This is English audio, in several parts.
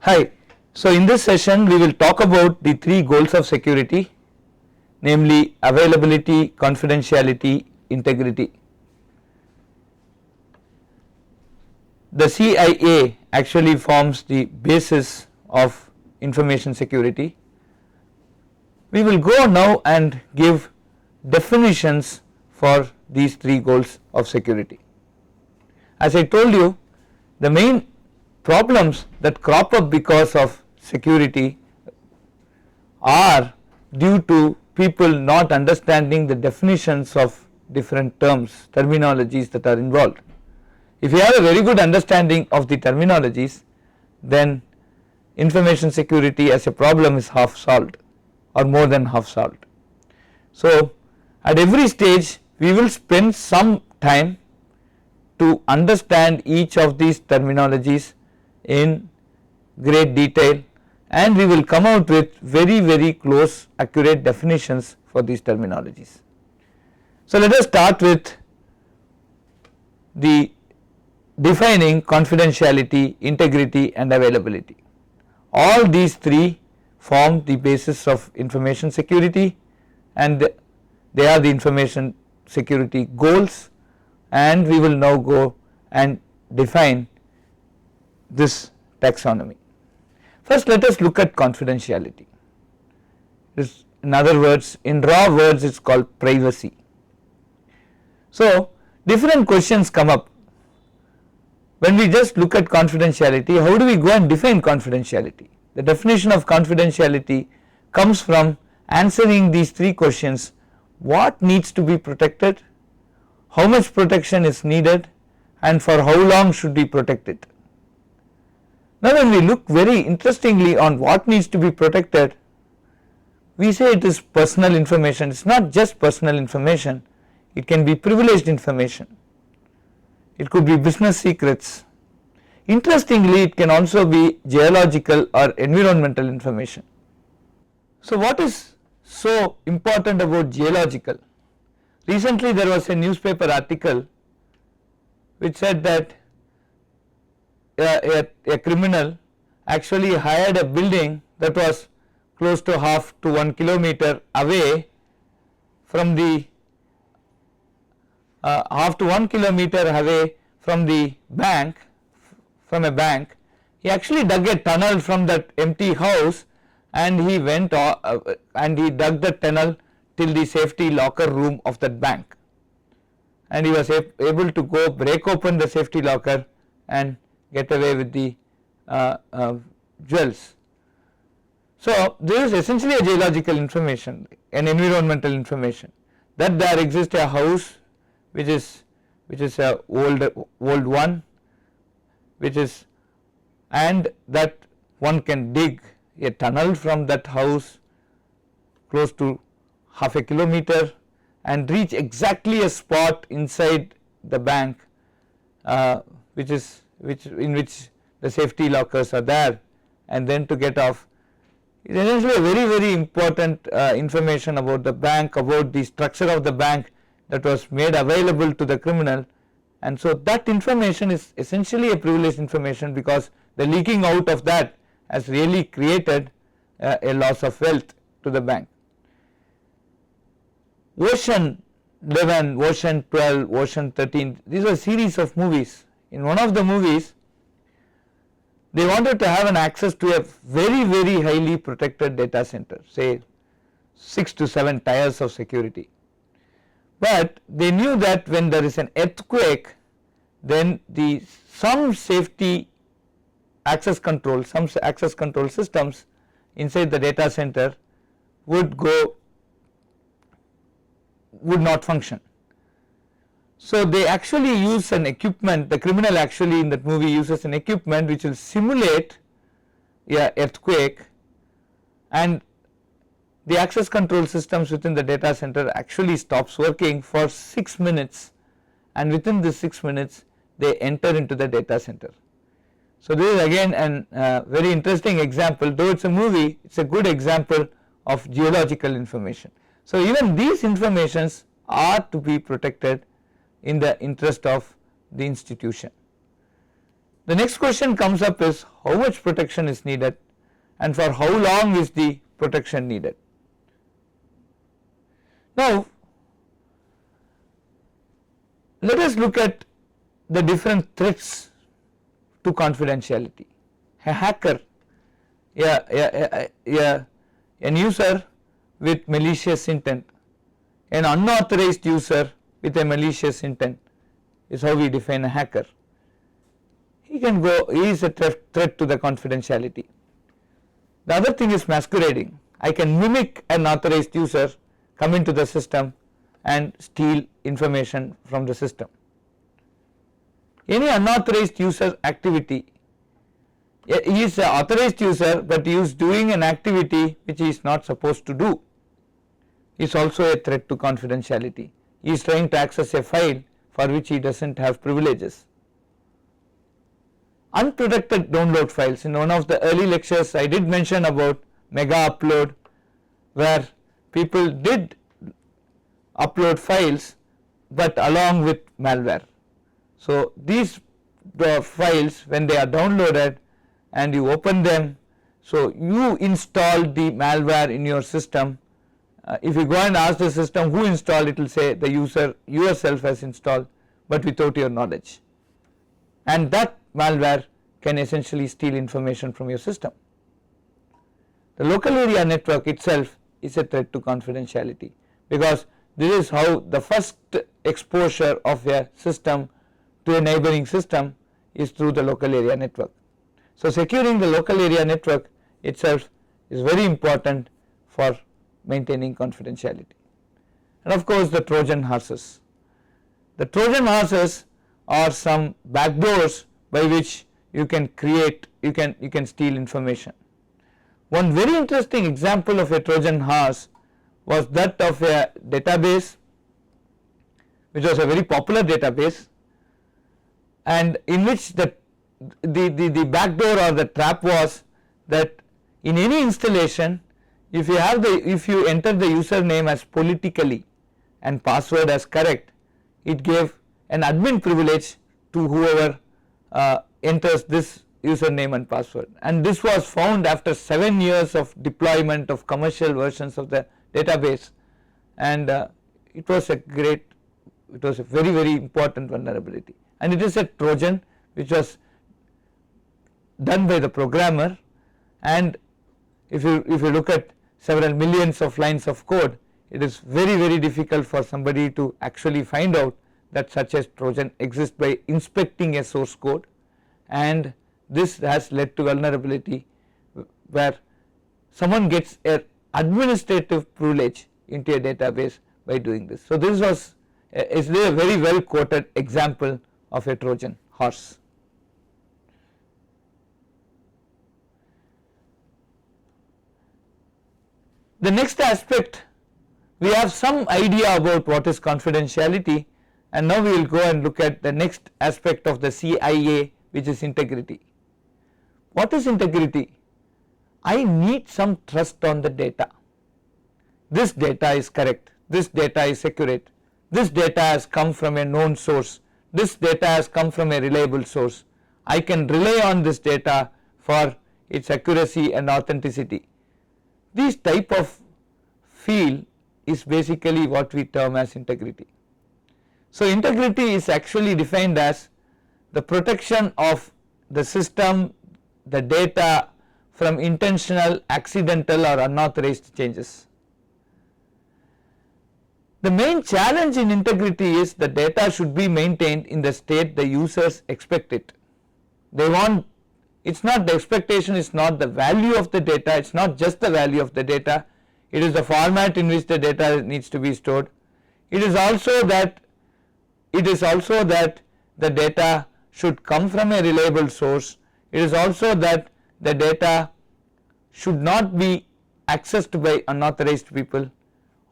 Hi, so in this session we will talk about the three goals of security, namely availability, confidentiality, integrity. The CIA actually forms the basis of information security. We will go now and give definitions for these three goals of security. As I told you, the main problems that crop up because of security are due to people not understanding the definitions of different terms, terminologies that are involved. If you have a very good understanding of the terminologies, then information security as a problem is half solved or more than half solved. So at every stage we will spend some time to understand each of these terminologies in great detail, and we will come out with very close accurate definitions for these terminologies. So let us start with the defining confidentiality, integrity and availability. All these three form the basis of information security, and they are the information security goals, and we will now go and define this taxonomy. First, let us look at confidentiality. In other words, in raw words it is called privacy. So different questions come up when we just look at confidentiality. How do we go and define confidentiality? The definition of confidentiality comes from answering these three questions: what needs to be protected, how much protection is needed, and for how long should we protect it. Now when we look very interestingly on what needs to be protected, we say it is personal information. It is not just personal information, it can be privileged information, it could be business secrets. Interestingly, it can also be geological or environmental information. So what is so important about geological? Recently there was a newspaper article which said that a criminal actually hired a building that was close to half to 1 kilometer away from the half to 1 kilometer away from the bank, from a bank. He actually dug a tunnel from that empty house, and he went and he dug the tunnel till the safety locker room of that bank, and he was able to go break open the safety locker and get away with the jewels. So this is essentially a geological information, an environmental information, that there exists a house which is a old one, which is, and that one can dig a tunnel from that house close to half a kilometer and reach exactly a spot inside the bank in which the safety lockers are there, and then to get off. It is essentially a very important information about the bank, about the structure of the bank that was made available to the criminal, and so that information is essentially a privileged information because the leaking out of that has really created a loss of wealth to the bank. Ocean 11, Ocean 12, Ocean 13, these are a series of movies. In one of the movies they wanted to have an access to a very highly protected data center, say 6 to 7 tiers of security, but they knew that when there is an earthquake, then some safety access control, some access control systems inside the data center would not function. So they actually use an equipment, the criminal actually in that movie uses an equipment which will simulate an earthquake, and the access control systems within the data center actually stops working for 6 minutes, and within this 6 minutes they enter into the data center. So this is again a very interesting example. Though it is a movie, it is a good example of geological information. So even these informations are to be protected in the interest of the institution. The next question comes up is how much protection is needed and for how long is the protection needed. Now let us look at the different threats to confidentiality. A hacker, an user with malicious intent, an unauthorized user with a malicious intent is how we define a hacker. He is a threat to the confidentiality. The other thing is masquerading. I can mimic an authorized user, come into the system and steal information from the system. Any unauthorized user activity, he is an authorized user but he is doing an activity which he is not supposed to do, is also a threat to confidentiality. He is trying to access a file for which he does not have privileges. Unprotected download files. In one of the early lectures I did mention about mega upload, where people did upload files but along with malware. So these files, when they are downloaded and you open them, so you install the malware in your system. If you go and ask the system who installed, it will say the user yourself has installed but without your knowledge, and that malware can essentially steal information from your system. The local area network itself is a threat to confidentiality, because this is how the first exposure of a system to a neighboring system is through the local area network. So securing the local area network itself is very important for maintaining confidentiality. And of course the Trojan horses. The Trojan horses are some backdoors by which you can steal information. One very interesting example of a Trojan horse was that of a database which was a very popular database, and in which the backdoor or the trap was that in any installation, if you enter the username as politically and password as correct, it gave an admin privilege to whoever enters this username and password. And this was found after 7 years of deployment of commercial versions of the database, and it was a very, very important vulnerability, and it is a Trojan which was done by the programmer. And if you look at several millions of lines of code, it is very, very difficult for somebody to actually find out that such a Trojan exists by inspecting a source code, and this has led to vulnerability where someone gets an administrative privilege into a database by doing this. So this is a very well quoted example of a Trojan horse. The next aspect, we have some idea about what is confidentiality, and now we will go and look at the next aspect of the CIA, which is integrity. What is integrity? I need some trust on the data. This data is correct, this data is accurate, this data has come from a known source, this data has come from a reliable source. I can rely on this data for its accuracy and authenticity. This type of feel is basically what we term as integrity. So integrity is actually defined as the protection of the system, the data from intentional, accidental or unauthorized changes. The main challenge in integrity is the data should be maintained in the state the users expect it. It's not the expectation, it's not the value of the data, it's not just the value of the data, it is the format in which the data needs to be stored. It is also that the data should come from a reliable source. It is also that the data should not be accessed by unauthorized people.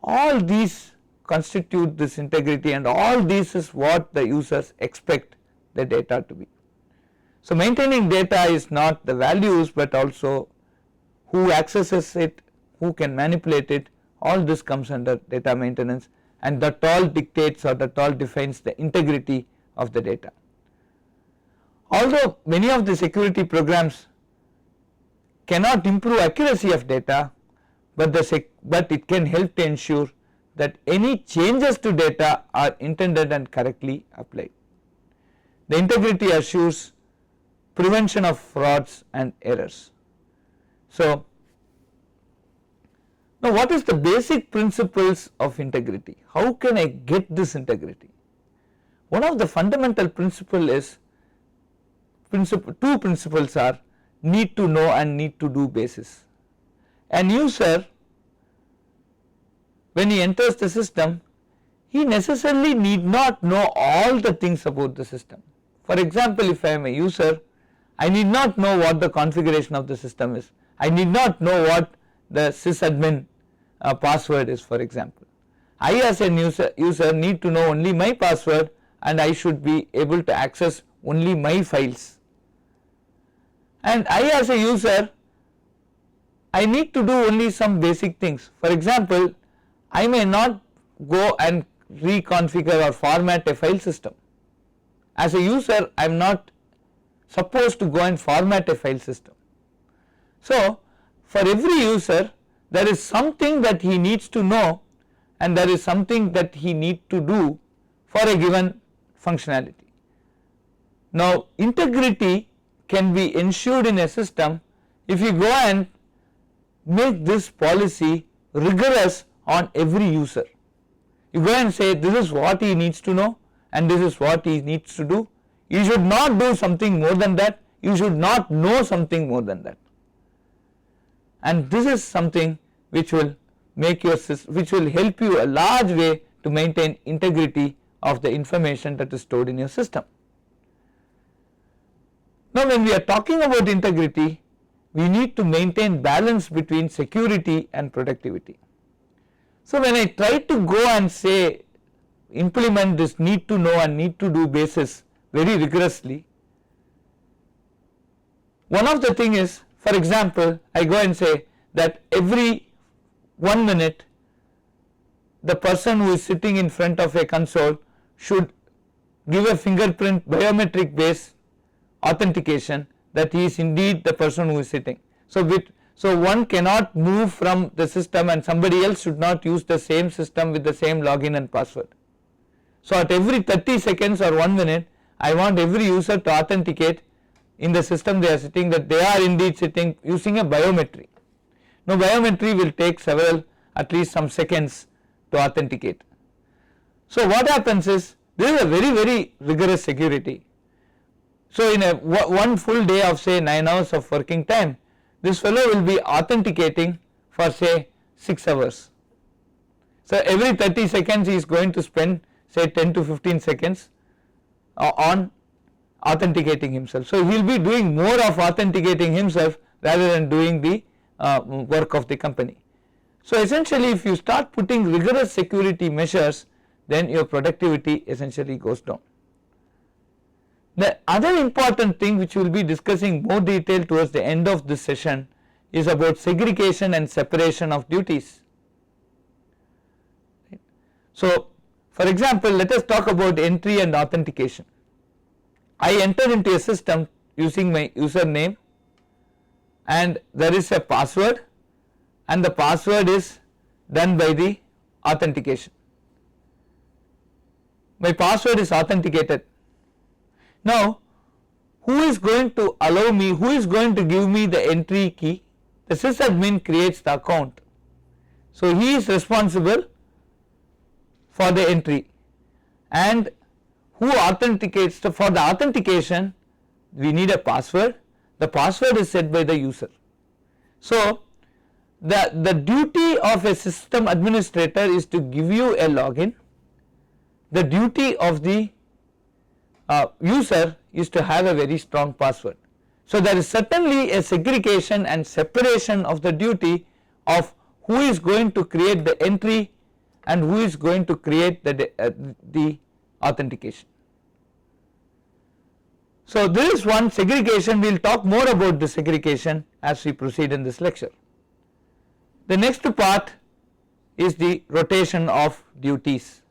All these constitute this integrity, and all this is what the users expect the data to be. So maintaining data is not the values but also who accesses it, who can manipulate it. All this comes under data maintenance, and that all dictates or that all defines the integrity of the data. Although many of the security programs cannot improve accuracy of data, but it can help to ensure that any changes to data are intended and correctly applied. The integrity assures prevention of frauds and errors. So, now what is the basic principles of integrity? How can I get this integrity? One of the fundamental principle is, two principles are need to know and need to do basis. An user, when he enters the system, he necessarily need not know all the things about the system. For example, if I am a user, I need not know what the configuration of the system is. I need not know what the sysadmin password is, for example. I as a user need to know only my password, and I should be able to access only my files. And I as a user, I need to do only some basic things. For example, I may not go and reconfigure or format a file system. As a user, I am not supposed to go and format a file system. So, for every user, there is something that he needs to know, and there is something that he needs to do for a given functionality. Now, integrity can be ensured in a system if you go and make this policy rigorous on every user. You go and say this is what he needs to know and this is what he needs to do. You should not do something more than that. You should not know something more than that. And this is something which will make your which will help you a large way to maintain integrity of the information that is stored in your system. Now, when we are talking about integrity, we need to maintain balance between security and productivity. So, when I try to go and say implement this need to know and need to do basis very rigorously, one of the thing is, for example, I go and say that every 1 minute the person who is sitting in front of a console should give a fingerprint biometric based authentication that he is indeed the person who is sitting. So one cannot move from the system, and somebody else should not use the same system with the same login and password. So at every 30 seconds or 1 minute, I want every user to authenticate in the system they are sitting that they are indeed sitting using a biometry. Now biometry will take at least some seconds to authenticate. So what happens is, this is a very rigorous security. So in a one full day of say 9 hours of working time, this fellow will be authenticating for say 6 hours. So every 30 seconds he is going to spend say 10 to 15 seconds on authenticating himself. So he will be doing more of authenticating himself rather than doing the work of the company. So essentially, if you start putting rigorous security measures, then your productivity essentially goes down. The other important thing which we will be discussing more detail towards the end of this session is about segregation and separation of duties. So for example, let us talk about entry and authentication. I enter into a system using my username, and there is a password, and the password is done by the authentication. My password is authenticated. Now, who is going to allow me, who is going to give me the entry key? The sysadmin creates the account. So he is responsible for the entry, and who authenticates? So for the authentication we need a password. The password is set by the user. So the duty of a system administrator is to give you a login. The duty of the user is to have a very strong password. So there is certainly a segregation and separation of the duty of who is going to create the entry and who is going to create the authentication. So this is one segregation. We will talk more about the segregation as we proceed in this lecture. The next part is the rotation of duties.